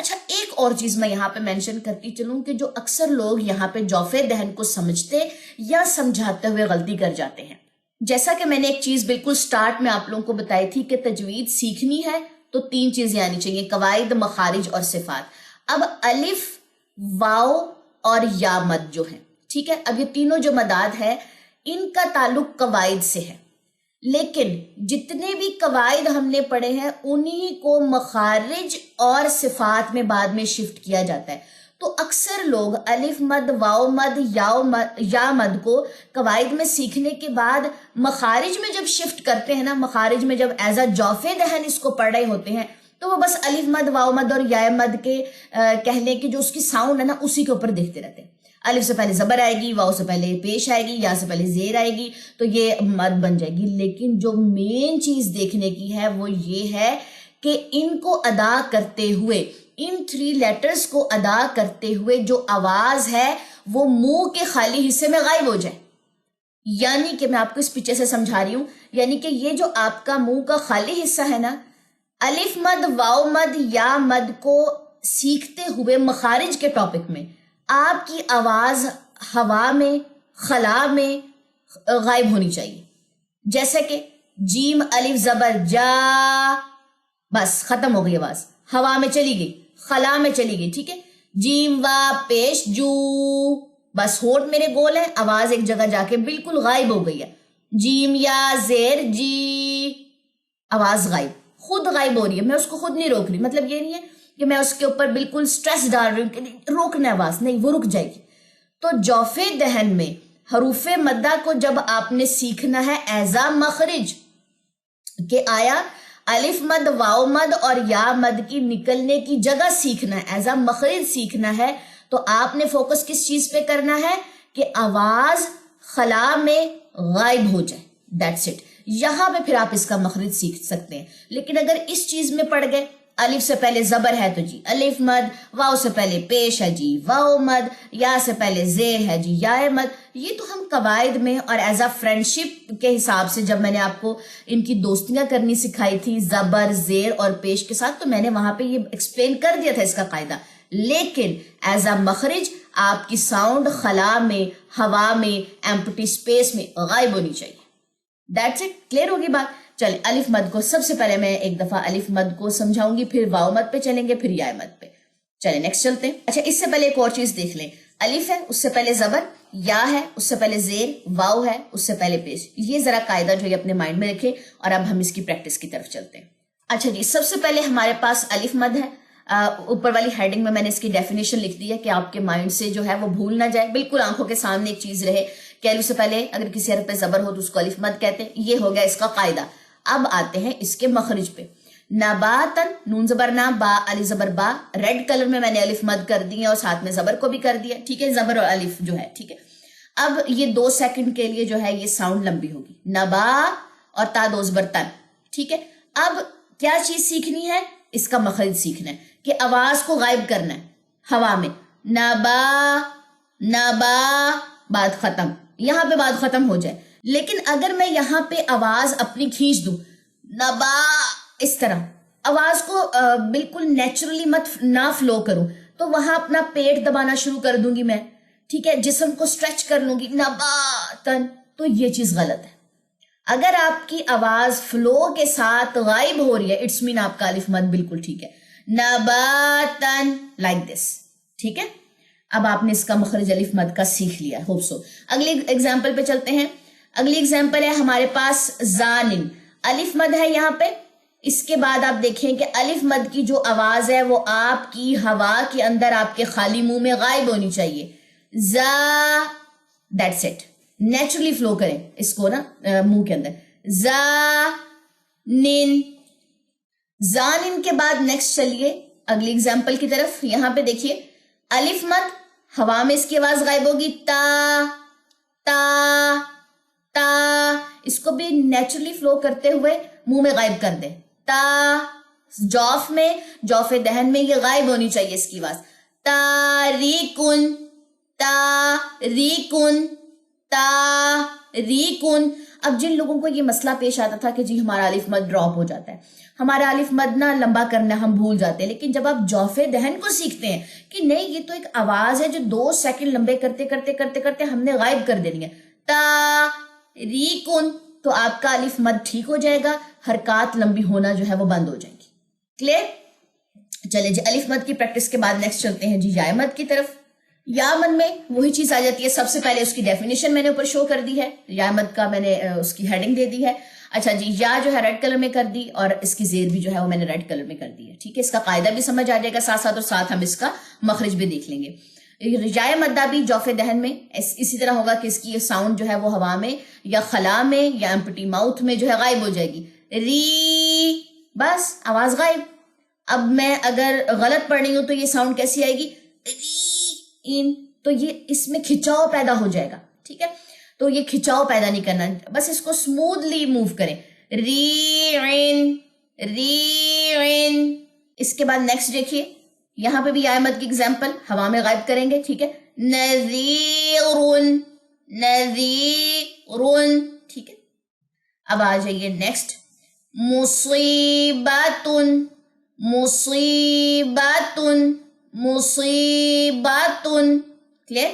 اچھا ایک اور چیز میں یہاں پہ مینشن کرتی چلوں کہ جو اکثر لوگ یہاں پہ جوف دہن کو سمجھتے یا سمجھاتے ہوئے غلطی کر جاتے ہیں. جیسا کہ میں نے ایک چیز بالکل سٹارٹ میں آپ لوگوں کو بتائی تھی کہ تجوید سیکھنی ہے تو 3 چیزیں آنی چاہیے، قواعد، مخارج اور صفات. اب الف، واو اور یا مد جو ہے، ٹھیک ہے، اب یہ تینوں جو مداد ہے ان کا تعلق قواعد سے ہے، لیکن جتنے بھی قواعد ہم نے پڑھے ہیں انہی کو مخارج اور صفات میں بعد میں شفٹ کیا جاتا ہے. تو اکثر لوگ الف مد، واو مد، یا مد کو قواعد میں سیکھنے کے بعد مخارج میں جب شفٹ کرتے ہیں نا، مخارج میں جب ایز اے جوف دہن اس کو پڑھ رہے ہوتے ہیں تو وہ بس الف مد، واو مد اور یا مد کے کہہ لیں کہ جو اس کی ساؤنڈ ہے نا اسی کے اوپر دیکھتے رہتے ہیں. الف سے پہلے زبر آئے گی، واو سے پہلے پیش آئے گی، یا سے پہلے زیر آئے گی تو یہ مد بن جائے گی. لیکن جو مین چیز دیکھنے کی ہے وہ یہ ہے کہ ان کو ادا کرتے ہوئے، ان 3 لیٹرز کو ادا کرتے ہوئے جو آواز ہے وہ منہ کے خالی حصے میں غائب ہو جائے. یعنی کہ میں آپ کو اس پیچھے سے سمجھا رہی ہوں، یعنی کہ یہ جو آپ کا منہ کا خالی حصہ ہے نا، الف مد، واو مد، یا مد کو سیکھتے ہوئے مخارج کے ٹاپک میں آپ کی آواز ہوا میں، خلا میں غائب ہونی چاہیے. جیسے کہ جیم الف زبر جا، بس ختم ہو گئی آواز، ہوا میں چلی گئی، خلا میں چلی گئی، ٹھیک ہے. جیم وا پیش جو، بس ہونٹ میرے گول ہے، آواز ایک جگہ جا کے بالکل غائب ہو گئی ہے. جیم یا زیر جی، آواز غائب، خود غائب ہو رہی ہے، میں اس کو خود نہیں روک رہی. مطلب یہ نہیں ہے کہ میں اس کے اوپر بالکل سٹریس ڈال رہی ہوں کہ روکنا آواز، نہیں، وہ رک جائے گی. تو جوف دہن میں حروف مدہ کو جب آپ نے سیکھنا ہے ایز اے مخرج کہ آیا الف مد، واو مد اور یا مد کی نکلنے کی جگہ سیکھنا ہے، ایز اے مخرج سیکھنا ہے، تو آپ نے فوکس کس چیز پہ کرنا ہے کہ آواز خلا میں غائب ہو جائے. That's it. یہاں پہ پھر آپ اس کا مخرج سیکھ سکتے ہیں. لیکن اگر اس چیز میں پڑ گئے، الف سے پہلے زبر ہے تو جی الف مد، واو سے پہلے پیش ہے جی واو مد، یا سے پہلے زیر ہے جی یا مد. یہ تو ہم قواعد میں اور ایز اے فرینڈشپ کے حساب سے جب میں نے آپ کو ان کی دوستیاں کرنی سکھائی تھی زبر، زیر اور پیش کے ساتھ، تو میں نے وہاں پہ یہ ایکسپلین کر دیا تھا اس کا قاعدہ. لیکن ایز اے مخرج آپ کی ساؤنڈ خلا میں، ہوا میں، ایمپٹی اسپیس میں غائب ہونی چاہیے. That's it. کلیئر ہوگی بات؟ چلے الف مد کو سب سے پہلے میں ایک دفعہ الف مد کو سمجھاؤں گی، پھر واو مد پہ چلیں گے، پھر یا مد پہ. چلے نیکسٹ چلتے ہیں. اچھا اس سے پہلے ایک اور چیز دیکھ لیں. الف ہے، اس سے پہلے زبر، یا ہے، اس سے پہلے زیر، واو ہے، اس سے پہلے پیش. یہ ذرا قاعدہ جو ہے اپنے مائنڈ میں رکھیں اور اب ہم اس کی پریکٹس کی طرف چلتے ہیں. اچھا جی، سب سے پہلے ہمارے پاس الف مد ہے. اوپر والی ہیڈنگ میں نے اس کی ڈیفینیشن لکھ دی ہے کہ آپ کے مائنڈ سے جو ہے وہ بھول نہ جائے، بالکل آنکھوں کے سامنے ایک چیز رہے کہ الف سے پہلے اگر کسی حرف پہ زبر ہو تو اس کو الف مد کہتے ہیں. یہ ہو گیا اس کا قاعدہ. اب آتے ہیں اس کے مخرج پہ. نباتن، نون زبر نا، با علی زبر با، ریڈ کلر میں میں نے الف مد کر دی ہے اور ساتھ میں زبر کو بھی کر دیا، ٹھیک ہے، زبر اور الف جو ہے، ٹھیک ہے. اب یہ 2 سیکنڈ کے لیے جو ہے یہ ساؤنڈ لمبی ہوگی. نبا اور تا 2 زبر تن، ٹھیک ہے. اب کیا چیز سیکھنی ہے؟ اس کا مخرج سیکھنا ہے کہ آواز کو غائب کرنا ہے ہوا میں. نبا نبا، بات ختم، یہاں پہ بات ختم ہو جائے. لیکن اگر میں یہاں پہ آواز اپنی کھینچ دوں، نبا، اس طرح آواز کو بالکل نیچرلی مت نہ فلو کروں، تو وہاں اپنا پیٹ دبانا شروع کر دوں گی میں، ٹھیک ہے، جسم کو سٹریچ کر لوں گی، نباتن، تو یہ چیز غلط ہے. اگر آپ کی آواز فلو کے ساتھ غائب ہو رہی ہے، اٹس مین آپ کا الف مد بالکل ٹھیک ہے. نباتن، لائک دس، ٹھیک ہے. اب آپ نے اس کا مخرج الف مد کا سیکھ لیا، ہوپ سو. اگلی ایگزامپل پہ چلتے ہیں. اگلی ایگزامپل ہے ہمارے پاس زانن، الف مد ہے یہاں پہ. اس کے بعد آپ دیکھیں کہ الف مد کی جو آواز ہے وہ آپ کی ہوا کے اندر آپ کے خالی منہ میں غائب ہونی چاہیے. زا، دیٹس اٹ. نیچرلی فلو کریں اس کو نا منہ کے اندر. زا نن. زانن کے بعد نیکسٹ چلیے اگلی ایگزامپل کی طرف. یہاں پہ دیکھیے الف مد، ہوا میں اس کی آواز غائب ہوگی. تا تا تا، اس کو بھی نیچرلی فلو کرتے ہوئے منہ میں غائب کر دیں. تا، جوف میں، جوف دہن میں یہ غائب ہونی چاہیے اس کی آواز. تاریکن تاریکن تاریکن. اب جن لوگوں کو یہ مسئلہ پیش آتا تھا کہ جی ہمارا الف مد ڈراپ ہو جاتا ہے، ہمارا الف مد نہ لمبا کرنا ہم بھول جاتے ہیں، لیکن جب آپ جوف دہن کو سیکھتے ہیں کہ نہیں یہ تو ایک آواز ہے جو 2 سیکنڈ لمبے کرتے کرتے کرتے کرتے ہم نے غائب کر دینی ہے، تاریکن، تو آپ کا الف مد ٹھیک ہو جائے گا، حرکات لمبی ہونا جو ہے وہ بند ہو جائیں گی۔ کلیئر؟ چلے جی الف مد کی پریکٹس کے بعد نیکسٹ چلتے ہیں جی یا مد کی طرف۔ یا مد میں وہی چیز آ جاتی ہے، سب سے پہلے اس کی ڈیفینیشن میں نے اوپر شو کر دی ہے، یا مد کا میں نے اس کی ہیڈنگ دے دی ہے۔ اچھا جی یا جو ہے ریڈ کلر میں کر دی اور اس کی زیر بھی جو ہے وہ میں نے ریڈ کلر میں کر دی ہے، ٹھیک ہے، اس کا قاعدہ بھی سمجھ آ جائے گا ساتھ ساتھ، اور ساتھ ہم اس کا مخرج بھی دیکھ لیں گے۔ یا مدہ بھی جوف دہن میں اسی طرح ہوگا کہ اس کی ساؤنڈ جو ہے وہ ہوا میں یا خلا میں یا امپٹی ماؤتھ میں جو ہے غائب ہو جائے گی، ری، بس آواز غائب۔ اب میں اگر غلط پڑھ رہی ہوں تو یہ ساؤنڈ کیسی آئے گی، ری ان، تو یہ اس میں کھچاؤ پیدا ہو جائے گا، ٹھیک ہے، تو یہ کھچاؤ پیدا نہیں کرنا، بس اس کو سموتھلی موو کریں، ری عین، ری عین۔ اس کے بعد نیکسٹ دیکھیے، یہاں پہ بھی یا مد کی ایگزامپل ہوا میں غائب کریں گے، ٹھیک ہے، نذیرن، نذیرن، ٹھیک ہے۔ اب آ جائیے نیکسٹ، مصیبتن، مصیبتن، مصیبتن، کلیئر؟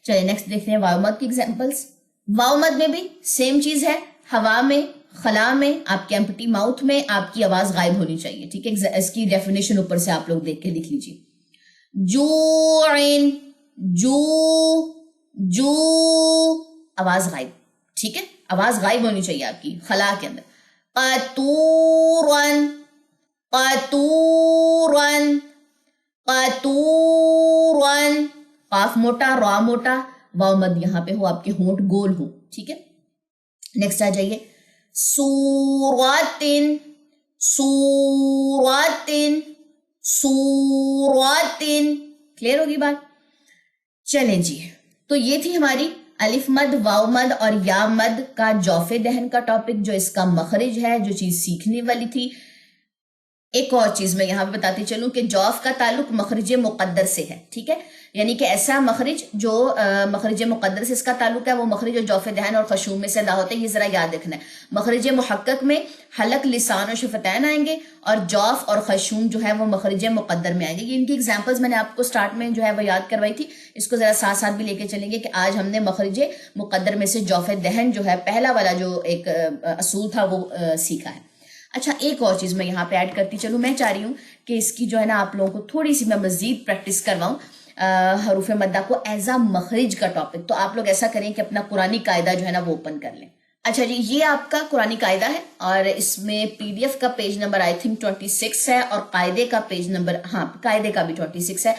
چلیے نیکسٹ دیکھتے ہیں واو مد کی ایگزامپلس۔ واو مد میں بھی سیم چیز ہے، ہوا میں، خلا میں، آپ کے امپٹی ماؤتھ میں آپ کی آواز غائب ہونی چاہیے، ٹھیک ہے، اس کی ڈیفینیشن اوپر سے آپ لوگ دیکھ کے لکھ لیجیے۔ جوعن، جو، جو، آواز غائب، ٹھیک ہے، آواز غائب ہونی چاہیے آپ کی خلا کے اندر۔ قطورن، قطورن، قطورن، قاف موٹا، را موٹا، واو مد یہاں پہ ہو، آپ کے ہونٹ گول ہو، ٹھیک ہے۔ نیکسٹ آ جائیے، سوراتن، سوراتن، سوراتن، کلیئر ہوگی بات؟ چلیں جی، تو یہ تھی ہماری الف مد، واو مد اور یا مد کا جوف دہن کا ٹاپک، جو اس کا مخرج ہے، جو چیز سیکھنے والی تھی۔ ایک اور چیز میں یہاں پہ بتاتی چلوں کہ جوف کا تعلق مخرج مقدر سے ہے، ٹھیک ہے، یعنی کہ ایسا مخرج جو مخرج مقدر سے اس کا تعلق ہے، وہ مخرج جو جوف دہن اور خشوم میں سے ادا ہوتے ہیں، یہ ذرا یاد رکھنا ہے۔ مخرج محقق میں حلق، لسان اور شفتین آئیں گے، اور جوف اور خشوم جو ہے وہ مخرج مقدر میں آئیں گے۔ یہ ان کی ایگزامپلز میں نے آپ کو سٹارٹ میں جو ہے وہ یاد کروائی تھی، اس کو ذرا ساتھ ساتھ بھی لے کے چلیں گے کہ آج ہم نے مخرج مقدر میں سے جوف دہن جو ہے پہلا والا جو ایک اصول تھا وہ سیکھا ہے۔ اچھا ایک اور چیز میں یہاں پہ ایڈ کرتی چلوں، میں چاہ رہی ہوں کہ اس کی جو ہے نا آپ لوگوں کو تھوڑی سی میں مزید پریکٹس کرواؤں حروف مدہ کو ایز اے مخرج کا ٹاپک، تو آپ لوگ ایسا کریں کہ اپنا قرآنی قاعدہ جو ہے نا وہ اوپن کر لیں۔ اچھا جی، یہ آپ کا قرآنی قاعدہ ہے اور اس میں پی ڈی ایف کا پیج نمبر آئی تھنک 26 ہے، اور قاعدے کا پیج نمبر، ہاں قاعدے کا بھی 26 ہے۔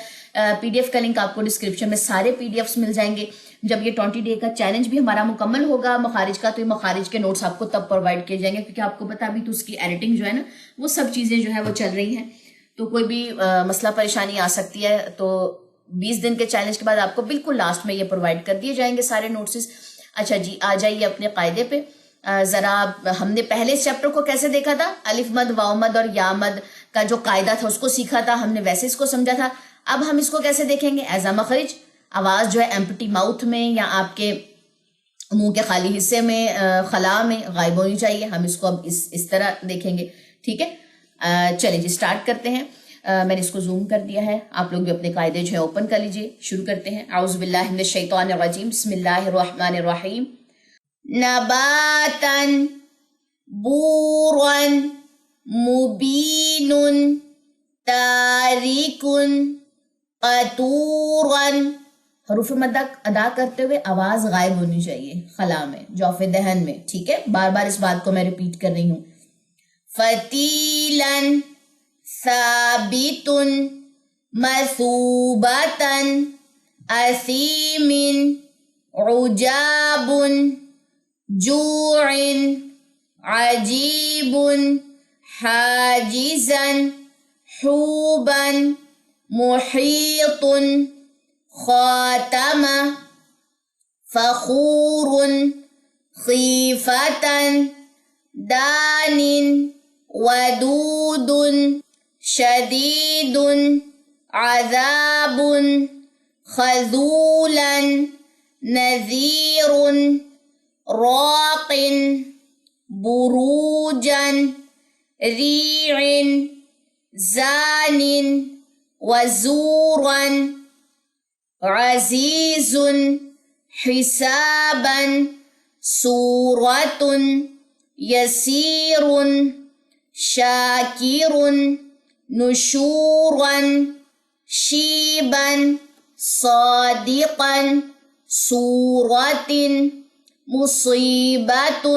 پی ڈی ایف کا لنک آپ کو ڈسکرپشن میں سارے پی ڈی ایفs مل جائیں گے۔ جب یہ 20 ڈے کا چیلنج بھی ہمارا مکمل ہوگا مخارج کا، تو یہ مخارج کے نوٹس آپ کو تب پرووائڈ کیے جائیں گے، کیونکہ آپ کو پتا ابھی تو اس کی ایڈیٹنگ جو ہے نا وہ سب چیزیں جو ہے وہ چل رہی ہیں، تو کوئی بھی مسئلہ پریشانی آ سکتی ہے، تو 20 دن کے چیلنج کے بعد آپ کو بالکل لاسٹ میں یہ پرووائڈ کر دیے جائیں گے سارے نوٹسز۔ اچھا جی، آ جائیے اپنے قاعدے پہ۔ ذرا ہم نے پہلے چیپٹر کو کیسے دیکھا تھا، الف مد، واو مد اور یا مد کا جو قاعدہ تھا اس کو سیکھا تھا ہم نے، ویسے اس کو سمجھا تھا۔ اب ہم اس کو کیسے دیکھیں گے، ایز اے مخرج، آواز جو ہے ایمپٹی ماؤتھ میں یا آپ کے منہ کے خالی حصے میں، خلا میں غائب ہونی چاہیے، ہم اس کو اب اس طرح دیکھیں گے، ٹھیک ہے۔ چلیں جی اسٹارٹ کرتے ہیں، میں نے اس کو زوم کر دیا ہے، آپ لوگ بھی اپنے قاعدے جو ہے اوپن کر لیجئے، شروع کرتے ہیں۔ اعوذ باللہ من الشیطان الرجیم، بسم اللہ الرحمن الرحیم۔ نباتن، بورن، مبین، تاریکن، قطورن۔ حروف مد ادا کرتے ہوئے آواز غائب ہونی چاہیے خلا میں، جوف دہن میں، ٹھیک ہے، بار بار اس بات کو میں ریپیٹ کر رہی ہوں۔ فتیلن، ثابتن، مثوبتن، اثیمن، عجابن، جوعن، عجیبن، حاجزن، حوبن، محیطن، خاتم، فخور، خیفتن، دان، ودود، شدید، عذاب، خذولا، نذیر، راق، بروجا، ریع زان وزورا عزیز حسابا سورة یسیر شاکر نشورا شیبا صادقا سورة مصیبت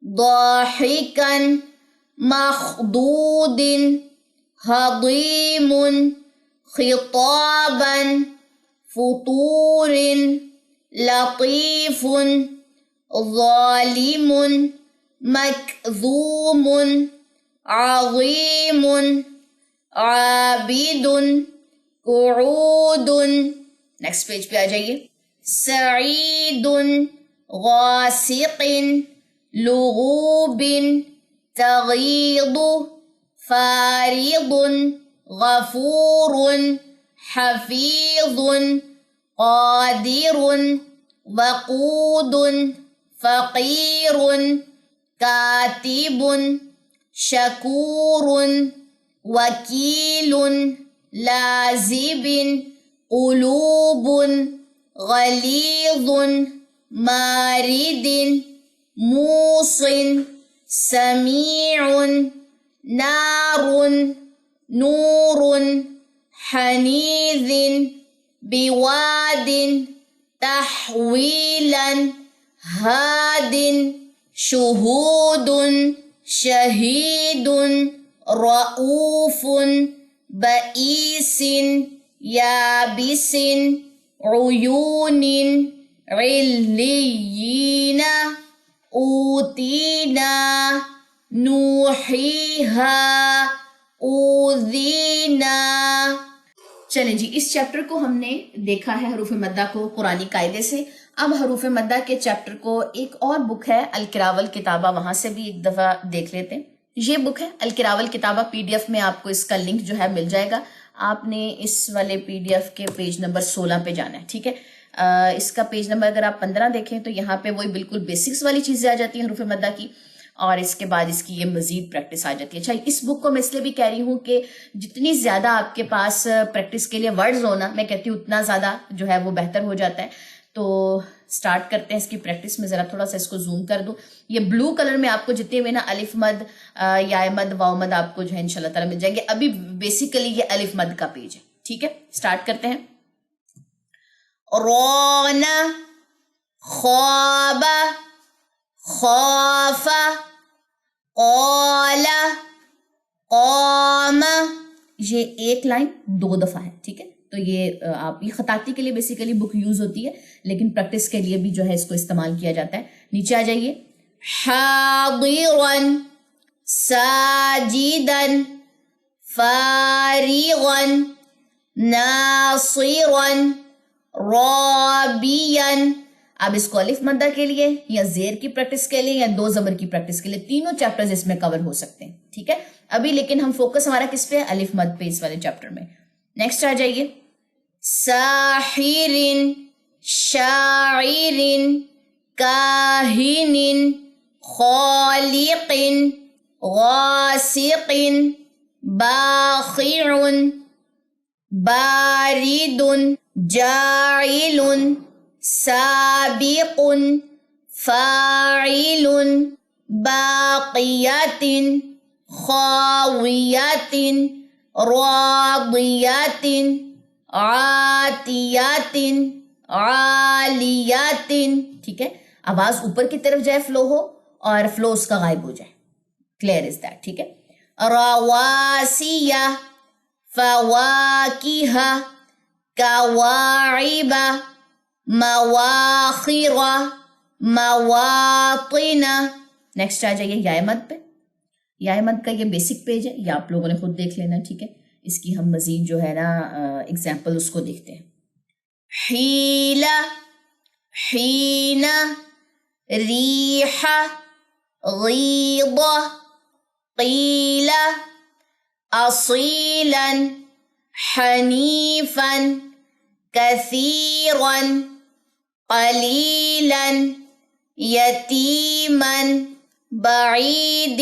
ضاحکا مخضوض حضیم خطابا فطور لطیف ظالم مکذوم عظیم عابد قعود. نیکسٹ پیج پہ آ جائیے. سعید غاسق لغوب تغیض فارض غفور حفیظ قادر وقود فقیر کاتب شکور وکیل لازب قلوب غلیظ مارد موص سمیع نار نور حنیذ بواد تحویلا ہاد شہود شہید رؤوف بئیس یابس عیون علیین اوتینا نوحیہا اوذینا. چلیں جی، اس چیپٹر کو ہم نے دیکھا ہے حروف مدہ کو قرآنی قاعدے سے. اب حروف مدہ کے چیپٹر کو ایک اور بک ہے الکراول کتابہ، وہاں سے بھی ایک دفعہ دیکھ لیتے ہیں. یہ بک ہے الکراول کتابہ، پی ڈی ایف میں آپ کو اس کا لنک جو ہے مل جائے گا. آپ نے اس والے پی ڈی ایف کے پیج نمبر 16 پہ جانا ہے. ٹھیک ہے، اس کا پیج نمبر اگر آپ 15 دیکھیں تو یہاں پہ وہی بالکل بیسکس والی چیزیں آ جاتی ہیں حروف مدہ کی، اور اس کے بعد اس کی یہ مزید پریکٹس آ جاتی ہے. اچھا، اس بک کو میں اس لیے بھی کہہ رہی ہوں کہ جتنی زیادہ آپ کے پاس پریکٹس کے لیے ورڈز ہونا، میں کہتی ہوں اتنا زیادہ جو ہے وہ بہتر ہو جاتا ہے. تو سٹارٹ کرتے ہیں اس کی پریکٹس میں. ذرا تھوڑا سا اس کو زوم کر دوں. یہ بلو کلر میں آپ کو جتنے بھی نا الف مد یا مد واو مد آپ کو جو ہے انشاءاللہ تعالی مل جائیں گے. ابھی بیسیکلی یہ الف مد کا پیج ہے. ٹھیک ہے، سٹارٹ کرتے ہیں. رونا خواب خوف قال قام. یہ ایک لائن 2 دفعہ ہے. ٹھیک ہے، تو یہ آپ یہ خطاطی کے لیے بیسیکلی بک یوز ہوتی ہے، لیکن پریکٹس کے لیے بھی جو ہے اس کو استعمال کیا جاتا ہے. نیچے آ جائیے. حاضرا ساجدا فارغا ناصرا رابیا. اب اس کو الف مدہ کے لیے یا زیر کی پریکٹس کے لیے یا 2 زبر کی پریکٹس کے لیے تینوں چیپٹرز اس میں کور ہو سکتے ہیں. ٹھیک ہے، ابھی لیکن ہم فوکس ہمارا کس پہ ہے؟ الف مد پہ اس والے چیپٹر میں. نیکسٹ آ جائیے. ساحر شاعر کاہن خالق غاسق باخع بارد جاعل سابق فاعل باقیات خاویات راضیات عاتیات عالیات. ٹھیک ہے، آواز اوپر کی طرف جائے فلو ہو اور فلو اس کا غائب ہو جائے. Clear is that. ٹھیک ہے. رواسیہ فواکہ کواعب مواخر مواطن. نیکسٹ آ جائیے یا مد پہ. یا مد کا یہ بیسک پیج ہے، یہ آپ لوگوں نے خود دیکھ لینا. ٹھیک ہے، اس کی ہم مزید جو ہے نا اگزامپل اس کو دیکھتے ہیں. حیل حین ریح غیض قیل اصیلا حنیفا کثیرا قلیلا یتیما بعید